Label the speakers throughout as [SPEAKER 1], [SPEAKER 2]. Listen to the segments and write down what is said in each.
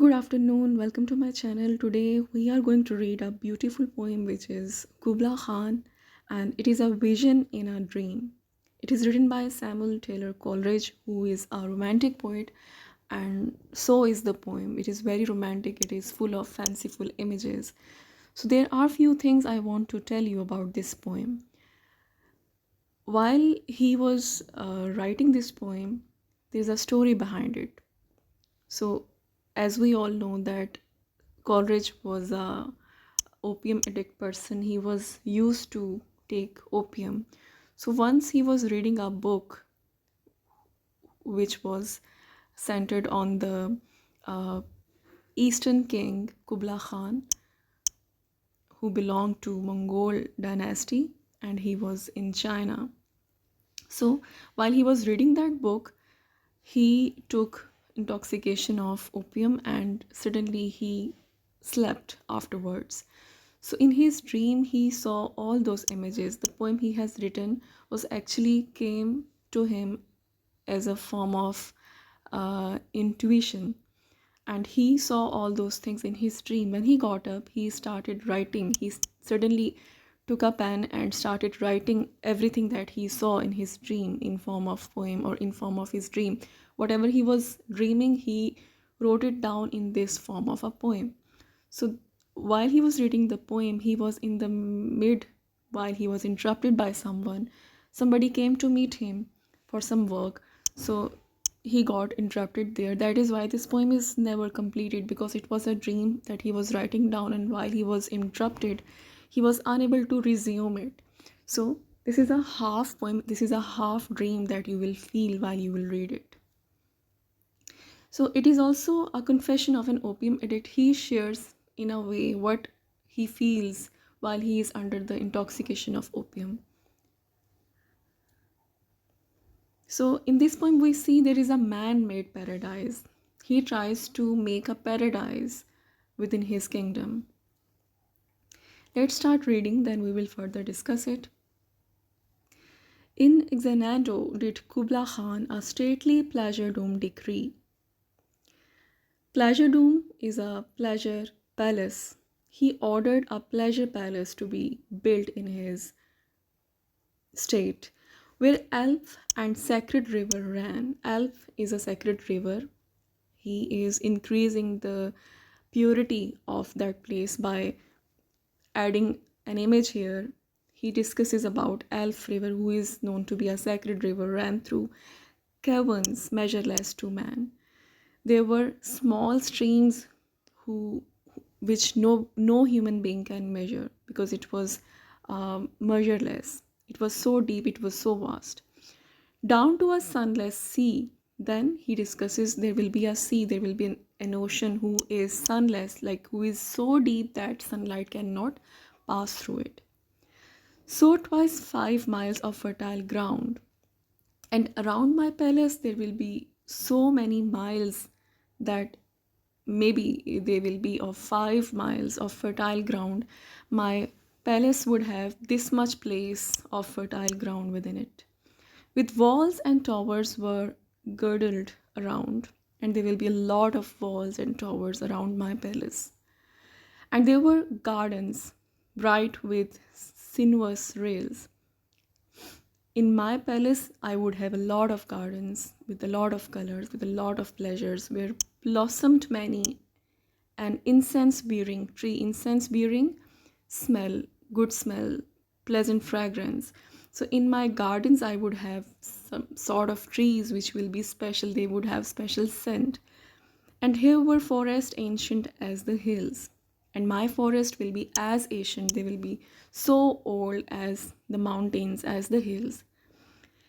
[SPEAKER 1] Good afternoon, welcome to my channel. Today we are going to read a beautiful poem which is Kubla Khan, and it is a vision in a dream. It is written by Samuel Taylor Coleridge, who is a romantic poet, and so is the poem. It is very romantic, it is full of fanciful images. So there are few things I want to tell you about this poem. While he was writing this poem, there's a story behind it. So, as we all know that Coleridge was a opium addict person. He was used to take opium. So once he was reading a book which was centered on the uh, Eastern king Kubla Khan, who belonged to Mongol dynasty, and he was in China. So while he was reading that book, he took intoxication of opium and suddenly he slept afterwards. So in his dream, he saw all those images. The poem he has written was actually came to him as a form of intuition. And he saw all those things in his dream. When he got up, he started writing. He suddenly took a pen and started writing everything that he saw in his dream in form of poem or in form of his dream. Whatever he was dreaming, he wrote it down in this form of a poem. So while he was reading the poem, he was in the mid, while he was interrupted by someone. Somebody came to meet him for some work. So he got interrupted there. That is why this poem is never completed, because it was a dream that he was writing down, and while he was interrupted, he was unable to resume it. So this is a half poem, this is a half dream that you will feel while you will read it. So it is also a confession of an opium addict. He shares in a way what he feels while he is under the intoxication of opium. So in this poem we see there is a man-made paradise. He tries to make a paradise within his kingdom. Let's start reading, then we will further discuss it. In Xanadu did Kubla Khan a stately pleasure dome decree. Pleasure dome is a pleasure palace. He ordered a pleasure palace to be built in his state, where Elf and Sacred River ran. Elf is a sacred river. He is increasing the purity of that place by adding an image here. He discusses about Elf River, who is known to be a sacred river, ran through caverns measureless to man. There were small streams who which no human being can measure, because it was measureless. It was so deep, it was so vast. Down to a sunless sea. Then he discusses there will be a sea, there will be an ocean who is sunless, like who is so deep that sunlight cannot pass through it. So twice 5 miles of fertile ground. And around my palace there will be so many miles that maybe they will be of 5 miles of fertile ground. My palace would have this much place of fertile ground within it, with walls and towers were girdled around, and there will be a lot of walls and towers around my palace. And there were gardens bright with sinuous rails. In my palace, I would have a lot of gardens with a lot of colors, with a lot of pleasures, where blossomed many an incense bearing tree. Incense bearing smell, good smell, pleasant fragrance. So in my gardens I would have some sort of trees which will be special, they would have special scent. And here were forests ancient as the hills, and my forest will be as ancient, they will be so old as the mountains, as the hills,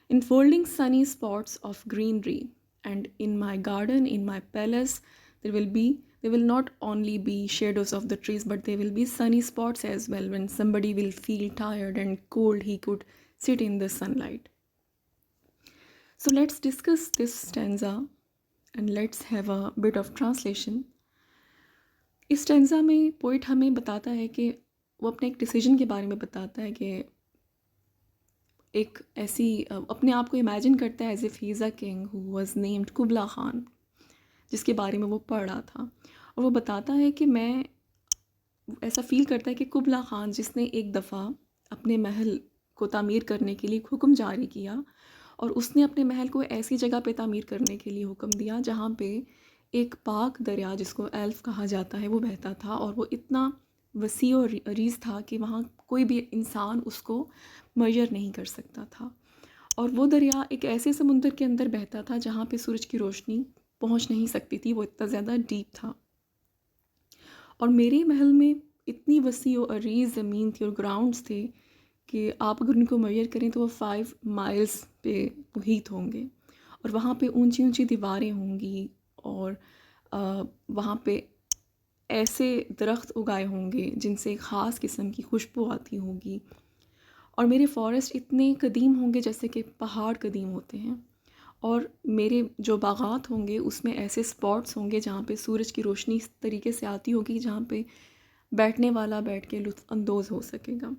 [SPEAKER 1] enfolding sunny spots of greenery. And in my garden, in my palace, there will not only be shadows of the trees, but there will be sunny spots as well. When somebody will feel tired and cold, he could sit in the sunlight. So let's discuss this stanza and let's have a bit of translation. इस stanza में poet हमें बताता है कि वो अपने एक decision के बारे में बताता है कि एक ऐसी अपने आप को इमेजिन करता है as if he is a king who was named Kubla Khan, जिसके बारे में वो पढ़ रहा था। और वो बताता है कि मैं ऐसा फ़ील करता है कि कुबला खान जिसने एक दफ़ा अपने महल को तामीर करने के लिए हुक्म जारी किया, और उसने अपने महल को ऐसी जगह पे तामीर करने के लिए हुक्म दिया जहाँ पे एक पाक दरिया जिसको एल्फ कहा जाता है वो बहता था, और वो इतना वसी और अरीज़ था कि वहाँ कोई भी इंसान उसको मेजर नहीं कर सकता था। और वो दरिया एक ऐसे समुंदर के अंदर बहता था जहाँ पे सूरज की रोशनी पहुँच नहीं सकती थी, वो इतना ज़्यादा डीप था। और मेरे महल में इतनी वसी और अरीज़ ज़मीन थी और ग्राउंड्स थे कि आप अगर उनको मेजर करें तो वो 5 माइल्स पे मुहित होंगे, और वहाँ पे ऊंची ऊंची दीवारें होंगी, और वहाँ पे ऐसे दरख्त उगाए होंगे जिनसे एक ख़ास किस्म की खुशबू आती होगी, और मेरे फॉरेस्ट इतने कदीम होंगे जैसे कि पहाड़ कदीम होते हैं, और मेरे जो बागात होंगे उसमें ऐसे स्पॉट्स होंगे जहाँ पे सूरज की रोशनी इस तरीके से आती होगी जहाँ पे बैठने वाला बैठ के लुत्फ़ अंदोज़ हो सकेगा।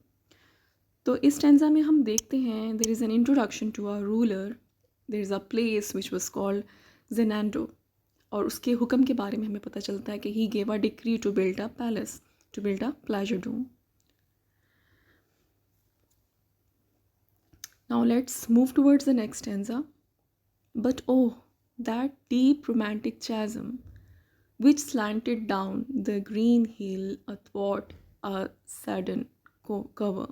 [SPEAKER 1] तो इस स्टैंज़ा में हम देखते हैं there is an introduction to a ruler, there is a place which was called Xanadu, और उसके हुक्म के बारे में हमें पता चलता है कि he gave a decree to build a palace, to build a pleasure dome. Now let's move towards the next stanza. But oh, that deep romantic chasm which slanted down the green hill athwart a sudden cover.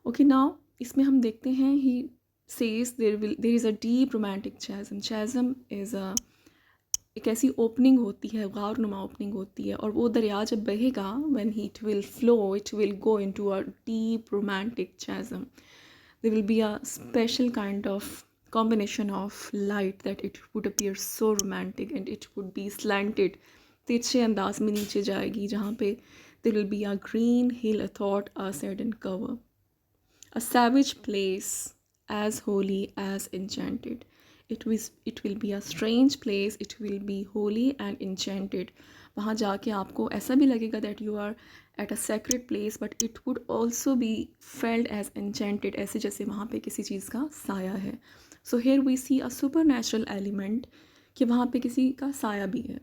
[SPEAKER 1] Okay, now इसमें हम देखते हैं he says there is a deep romantic chasm. Chasm is a एक ऐसी opening होती है, गार नुमा ओपनिंग होती है, और वो दरिया जब बहेगा when it will flow it will go into a deep romantic chasm. There will be a special kind of combination of light that it would appear so romantic and it would be slanted, तिरछे अंदाज में नीचे जाएगी जहाँ पे there will be a green hill athwart a sudden cover, a savage place as holy as enchanted. It will be a strange place, it will be holy and enchanted. वहाँ जाके आपको ऐसा भी लगेगा that you are at a sacred place, but it would also be felt as enchanted, ऐसे जैसे वहाँ पे किसी चीज़ का साया है. So here we see a supernatural element कि वहाँ पे किसी का साया भी है.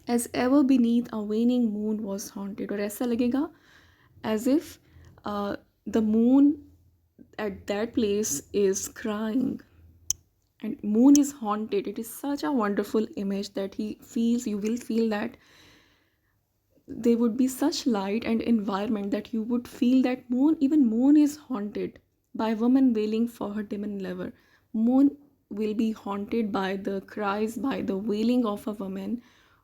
[SPEAKER 1] As ever beneath a waning moon was haunted, और ऐसा लगेगा as if the moon at that place is crying and moon is haunted. It is such a wonderful image that you will feel that there would be such light and environment that you would feel that even moon is haunted by a woman wailing for her demon lover. Moon will be haunted by the cries, by the wailing of a woman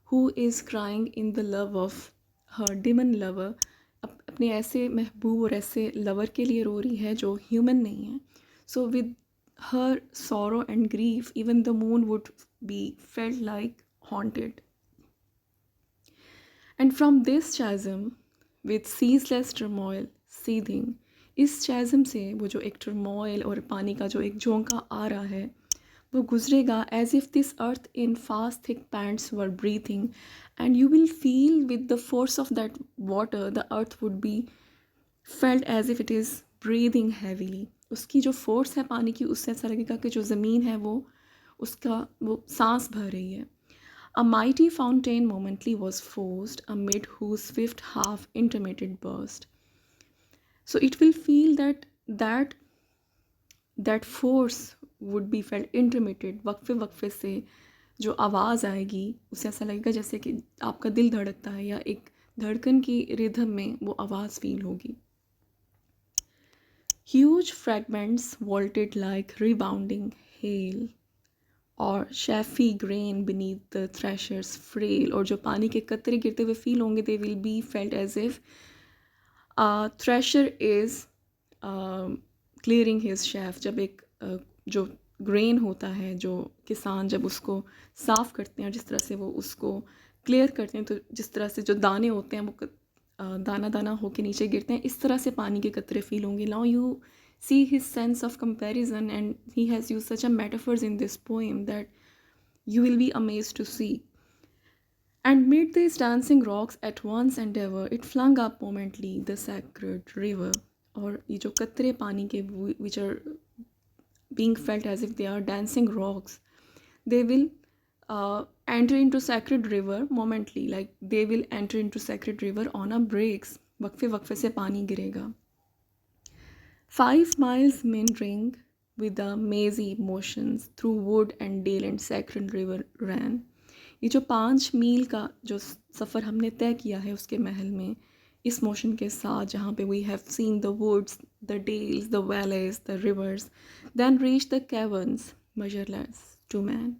[SPEAKER 1] who is crying in the love of her demon lover. अपने ऐसे महबूब और ऐसे lover के लिए रो रही है जो human नहीं है. So with her sorrow and grief, even the moon would be felt like haunted. And from this chasm with ceaseless turmoil seething, इस chasm से वो जो एक turmoil और पानी का जो एक झोंका आ रहा है वो गुजरेगा as if this earth in fast thick pants were breathing, and you will feel with the force of that water the earth would be felt as if it is breathing heavily. उसकी जो force है पानी की उससे ऐसा लगेगा कि जो ज़मीन है वो वो सांस भर रही है. A mighty fountain momently was forced, amid whose swift half intermitted burst. So it will feel that force would be felt intermitted. वक्फे वक्फे से जो आवाज़ आएगी उससे ऐसा लगेगा जैसे कि आपका दिल धड़कता है या एक धड़कन की रिदम में वो आवाज़ फील होगी. Huge fragments vaulted like rebounding hail, और chaffy grain beneath the thresher's flail, और जो पानी के कतरे गिरते हुए फील होंगे they will be felt as if thresher is clearing his sheaf. जब एक जो ग्रेन होता है जो किसान जब उसको साफ़ करते हैं, जिस तरह से वो उसको क्लियर करते हैं, तो जिस तरह से जो दाने होते हैं वो दाना दाना होके नीचे गिरते हैं, इस तरह से पानी के कतरे फील होंगे. Now you see his sense of comparison, and he has used such a metaphors in this poem that you will be amazed to see. And mid these dancing rocks at once endeavor it flung up momently the sacred river, और ये जो कतरे पानी के which are being felt as if they are dancing rocks, they will enter into sacred river momently, like they will enter into sacred river on a breaks, वक्फे वक्फे से पानी गिरेगा. 5 miles meandering with the mazy motions through wood and dale and sacred river ran. ये जो 5 मील का जो सफ़र हमने तय किया है उसके महल में, इस मोशन के साथ, जहाँ पे we have seen the woods, the dales, the valleys, the rivers, then reach the caverns measureless to man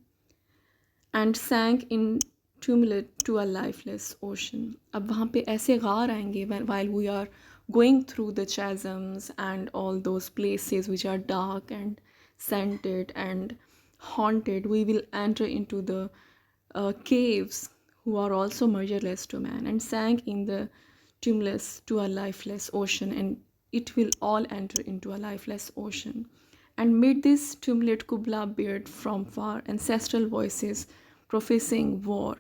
[SPEAKER 1] and sank in tumult to a lifeless ocean. अब वहाँ पे ऐसे गार आएंगे while we are going through the chasms and all those places which are dark and scented and haunted, we will enter into the caves who are also measureless to man and sank in the tumulus to a lifeless ocean, and it will all enter into a lifeless ocean. And mid this tumult, Kubla beard from far ancestral voices professing war.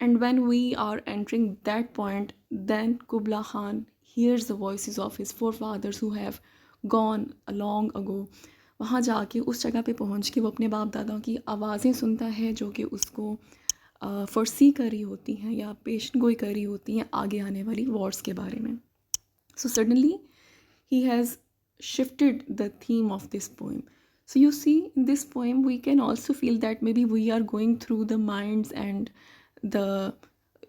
[SPEAKER 1] And when we are entering that point, then Kubla Khan hears the voices of his forefathers who have gone long ago. वहाँ जाके उस जगह पे पहुँच के वो अपने बाप दादा की आवाज़ें सुनता है जो कि उसको फोरसी कर रही होती हैं या पेशन गोई कर रही होती हैं आगे आने वाली वॉर्स के बारे में. So suddenly he has shifted the theme of this poem. So you see, in this poem we can also feel that maybe we are going through the minds and the,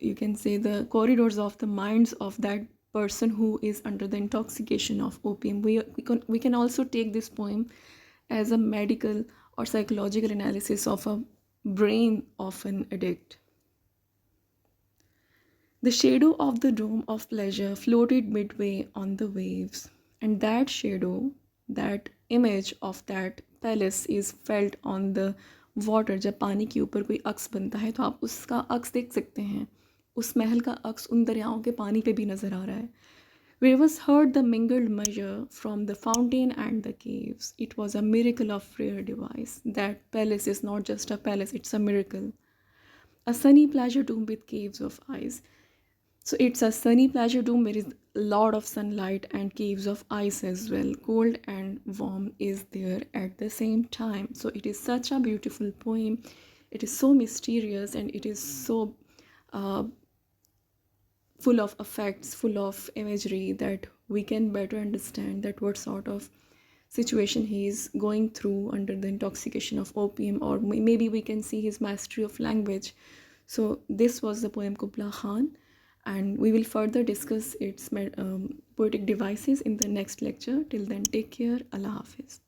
[SPEAKER 1] you can say, the corridors of the minds of that person who is under the intoxication of opium. We can also take this poem as a medical or psychological analysis of a brain of an addict. The shadow of the dome of pleasure floated midway on the waves, and that shadow, that image of that palace is felt on the water. जब पानी के ऊपर कोई अक्स बनता है तो आप उसका अक्स देख सकते हैं. उस महल का अक्स उन दरियाओं के पानी पे भी नज़र आ रहा है. Where was heard the mingled measure from the fountain and the caves. It was a miracle of rare device. That palace is not just a palace, it's a miracle. A sunny pleasure dome with caves of ice. So it's a sunny pleasure dome where is a lot of sunlight and caves of ice as well. Cold and warm is there at the same time. So it is such a beautiful poem. It is so mysterious and it is so full of effects, full of imagery, that we can better understand that what sort of situation he is going through under the intoxication of opium, or maybe we can see his mastery of language. So this was the poem Kubla Khan, and we will further discuss its poetic devices in the next lecture. Till then, take care. Allah Hafiz.